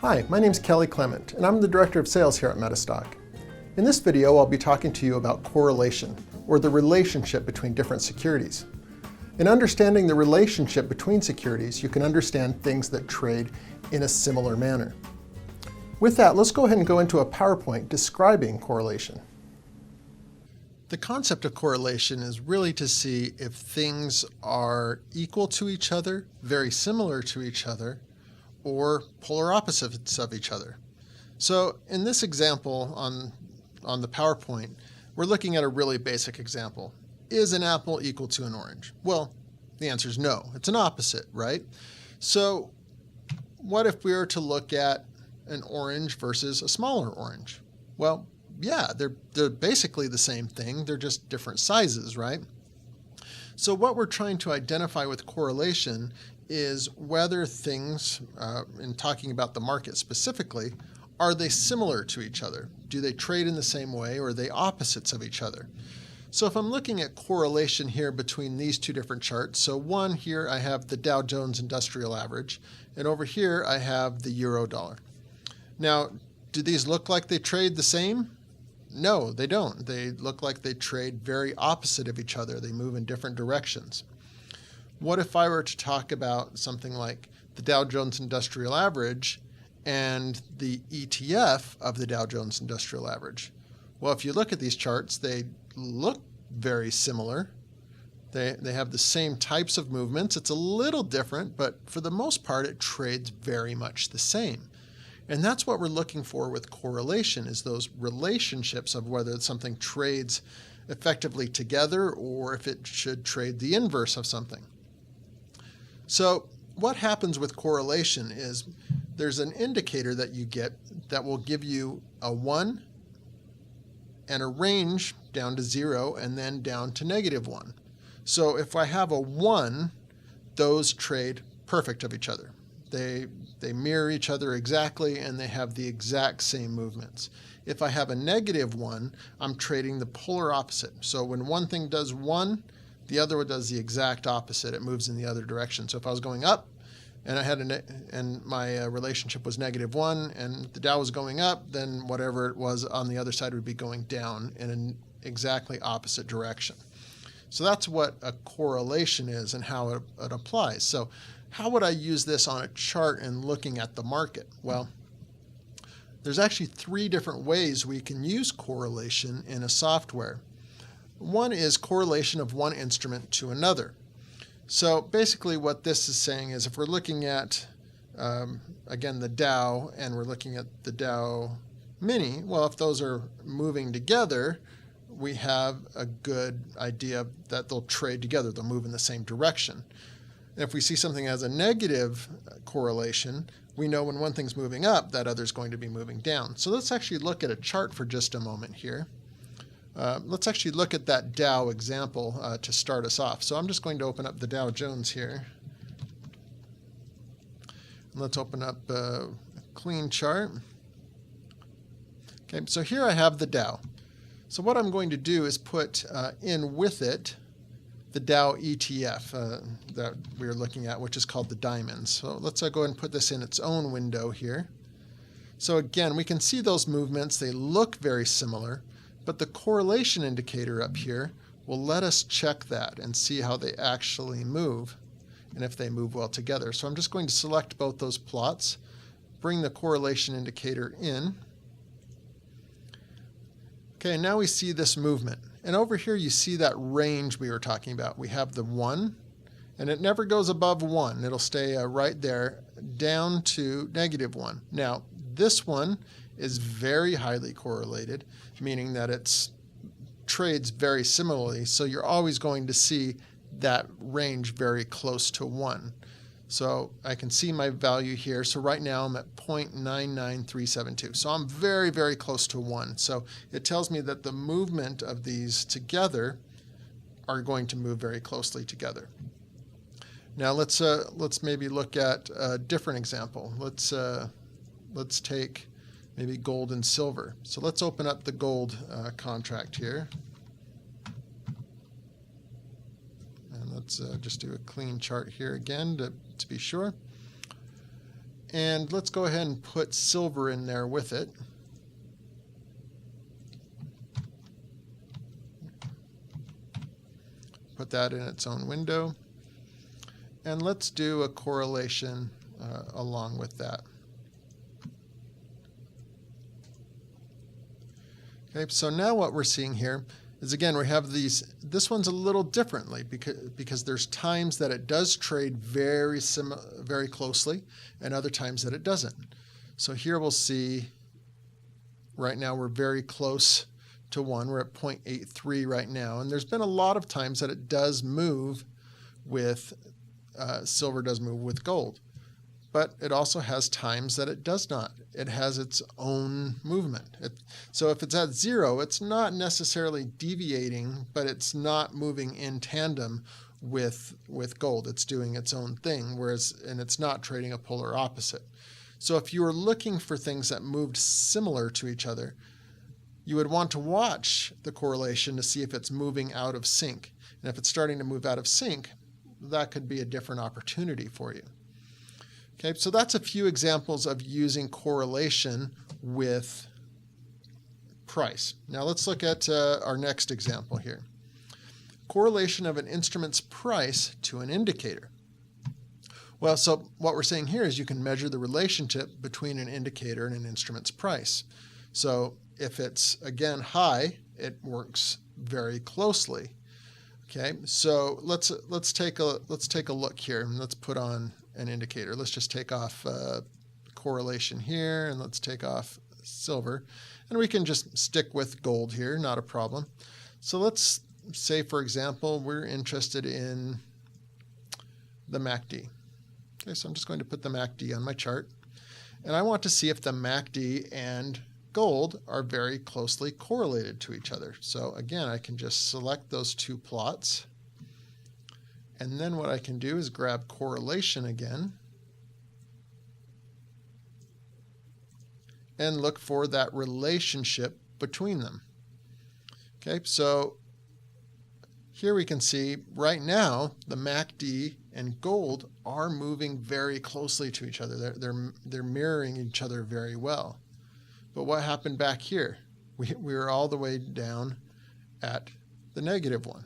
Hi, my name is Clement, and I'm the Director of Sales here at MetaStock. In this video, I'll be talking to you about correlation, or the relationship between different securities. In understanding the relationship between securities, you can understand things that trade in a similar manner. With that, let's go ahead and go into a PowerPoint describing correlation. The concept of correlation is really to see if things are equal to each other, very similar to each other, or polar opposites of each other. So in this example on the PowerPoint, we're looking at a really basic example. Is an apple equal to an orange? Well, the answer is no. It's an opposite, right? So what if we were to look at an orange versus a smaller orange? Well, yeah, they're basically the same thing. They're just different sizes, right? So what we're trying to identify with correlation is whether things, in talking about the market specifically, are they similar to each other? Do they trade in the same way, or are they opposites of each other? So if I'm looking at correlation here between these two different charts, so one here I have the Dow Jones Industrial Average, and over here I have the Euro dollar. Now, do these look like they trade the same? No, they don't. They look like they trade very opposite of each other. They move in different directions. What if I were to talk about something like the Dow Jones Industrial Average and the ETF of the Dow Jones Industrial Average? Well, if you look at these charts, they look very similar. They have the same types of movements. It's a little different, but for the most part, it trades very much the same. And that's what we're looking for with correlation, is those relationships of whether something trades effectively together or if it should trade the inverse of something. So what happens with correlation is there's an indicator that you get that will give you a 1 and a range down to 0 and then down to -1. So if I have a 1, those trade perfect of each other. They mirror each other exactly, and they have the exact same movements. If I have a -1, I'm trading the polar opposite. So when one thing does 1, the other one does the exact opposite. It moves in the other direction. So if I was going up and I had and my relationship was -1 and the Dow was going up, then whatever it was on the other side would be going down in an exactly opposite direction. So that's what a correlation is and how it applies. So how would I use this on a chart and looking at the market? Well, there's actually 3 different ways we can use correlation in a software. One is correlation of one instrument to another. So basically what this is saying is if we're looking at, again, the Dow, and we're looking at the Dow Mini, well, if those are moving together, we have a good idea that they'll trade together. They'll move in the same direction. And if we see something as a negative correlation, we know when one thing's moving up, that other's going to be moving down. So let's actually look at a chart for just a moment here. Let's actually look at that Dow example to start us off. So I'm just going to open up the Dow Jones here. And let's open up a clean chart. Okay, so here I have the Dow. So what I'm going to do is put in with it the Dow ETF that we're looking at, which is called the diamonds. So let's go ahead and put this in its own window here. So again, we can see those movements. They look very similar, but the correlation indicator up here will let us check that and see how they actually move and if they move well together. So I'm just going to select both those plots, bring the correlation indicator in. Okay, now we see this movement. And over here you see that range we were talking about. We have the 1, and it never goes above 1. It'll stay right there down to -1. Now, this one is very highly correlated, meaning that it trades very similarly. So you're always going to see that range very close to 1. So I can see my value here. So right now I'm at 0.99372. So I'm very, very close to 1. So it tells me that the movement of these together are going to move very closely together. Now let's maybe look at a different example. Let's take maybe gold and silver. So let's open up the gold contract here. And let's just do a clean chart here again to be sure. And let's go ahead and put silver in there with it. Put that in its own window. And let's do a correlation along with that. Okay, so now what we're seeing here is, again, we have this one's a little differently because there's times that it does trade very closely and other times that it doesn't. So here we'll see right now we're very close to 1. We're at 0.83 right now, and there's been a lot of times that it does move with silver does move with gold, but it also has times that it does not. It has its own movement. So if it's at 0, it's not necessarily deviating, but it's not moving in tandem with gold. It's doing its own thing, and it's not trading a polar opposite. So if you were looking for things that moved similar to each other, you would want to watch the correlation to see if it's moving out of sync. And if it's starting to move out of sync, that could be a different opportunity for you. Okay, so that's a few examples of using correlation with price. Now let's look at our next example here. Correlation of an instrument's price to an indicator. Well, so what we're saying here is you can measure the relationship between an indicator and an instrument's price. So if it's, again, high, it works very closely. Okay, so let's take a look here, and let's put on an indicator. Let's just take off correlation here, and let's take off silver, and we can just stick with gold here, not a problem. So let's say, for example, we're interested in the MACD. Okay, so I'm just going to put the MACD on my chart, and I want to see if the MACD and gold are very closely correlated to each other. So again, I can just select those two plots, and then what I can do is grab correlation again and look for that relationship between them. Okay, so here we can see right now the MACD and gold are moving very closely to each other. They're mirroring each other very well. But what happened back here? We were all the way down at the negative one.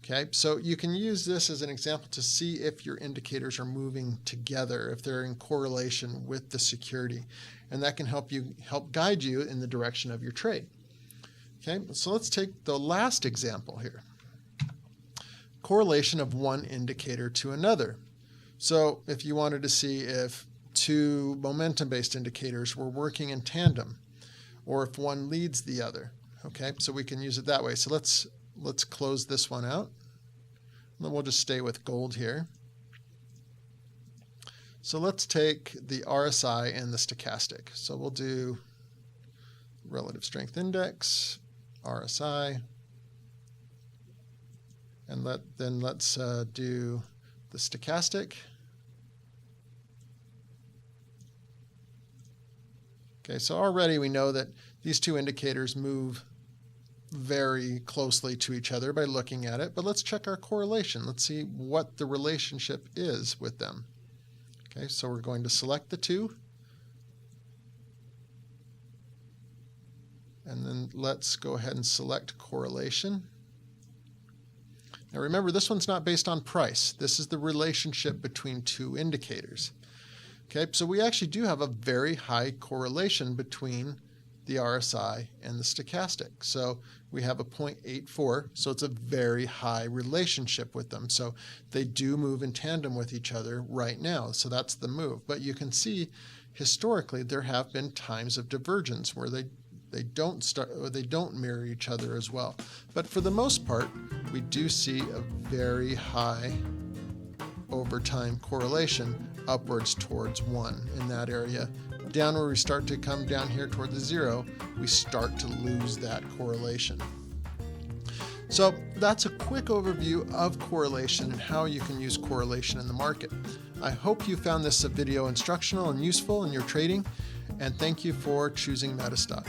Okay, so you can use this as an example to see if your indicators are moving together, if they're in correlation with the security, and that can help guide you in the direction of your trade. Okay, so let's take the last example here. Correlation of one indicator to another. So if you wanted to see if two momentum-based indicators were working in tandem, or if one leads the other. Okay, so we can use it that way. So let's close this one out. And then we'll just stay with gold here. So let's take the RSI and the stochastic. So we'll do relative strength index, RSI, and let's do the stochastic. Okay, so already we know that these two indicators move very closely to each other by looking at it, but let's check our correlation. Let's see what the relationship is with them. Okay, so we're going to select the two, and then let's go ahead and select correlation. Now remember, this one's not based on price. This is the relationship between two indicators. Okay, so we actually do have a very high correlation between the RSI and the stochastic. So we have a 0.84, so it's a very high relationship with them. So they do move in tandem with each other right now. So that's the move. But you can see historically there have been times of divergence where they don't mirror each other as well. But for the most part, we do see a very high over time correlation upwards towards 1 in that area. Down where we start to come down here toward the 0, we start to lose that correlation. So that's a quick overview of correlation and how you can use correlation in the market. I hope you found this video instructional and useful in your trading, and thank you for choosing MetaStock.